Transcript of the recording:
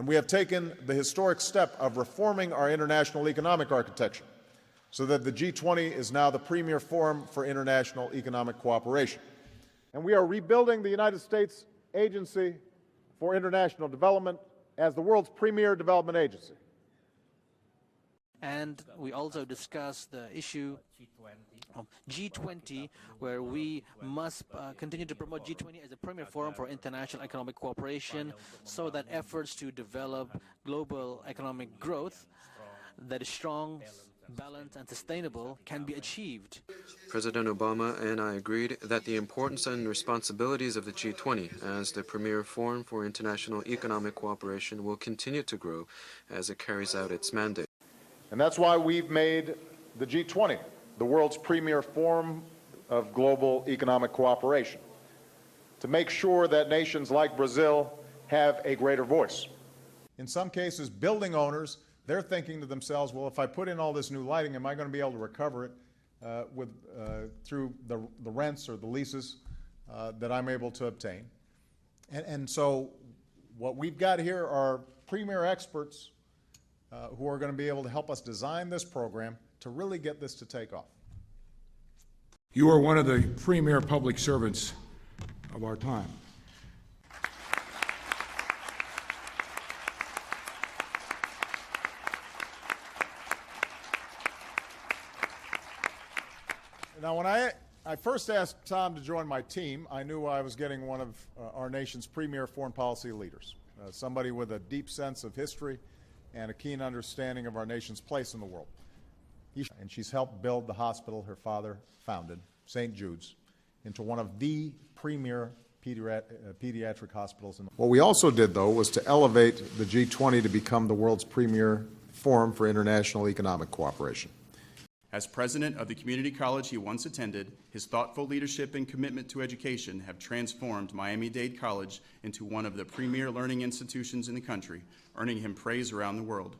And we have taken the historic step of reforming our international economic architecture so that the G20 is now the premier forum for international economic cooperation. And we are rebuilding the United States Agency for International Development as the world's premier development agency. And we also discussed the issue of G20, where we must continue to promote G20 as a premier forum for international economic cooperation so that efforts to develop global economic growth that is strong, balanced, and sustainable can be achieved. President Obama and I agreed that the importance and responsibilities of the G20 as the premier forum for international economic cooperation will continue to grow as it carries out its mandate. And that's why we've made the G20 the world's premier forum of global economic cooperation, to make sure that nations like Brazil have a greater voice. In some cases, building owners, they're thinking to themselves, well, if I put in all this new lighting, am I going to be able to recover it through the rents or the leases that I'm able to obtain? And so what we've got here are premier experts who are going to be able to help us design this program to really get this to take off. You are one of the premier public servants of our time. Now, when I first asked Tom to join my team, I knew I was getting one of our nation's premier foreign policy leaders, somebody with a deep sense of history and a keen understanding of our nation's place in the world. And she's helped build the hospital her father founded, St. Jude's, into one of the premier pediatric hospitals in the world. What we also did, though, was to elevate the G20 to become the world's premier forum for international economic cooperation. As president of the community college he once attended, his thoughtful leadership and commitment to education have transformed Miami-Dade College into one of the premier learning institutions in the country, earning him praise around the world.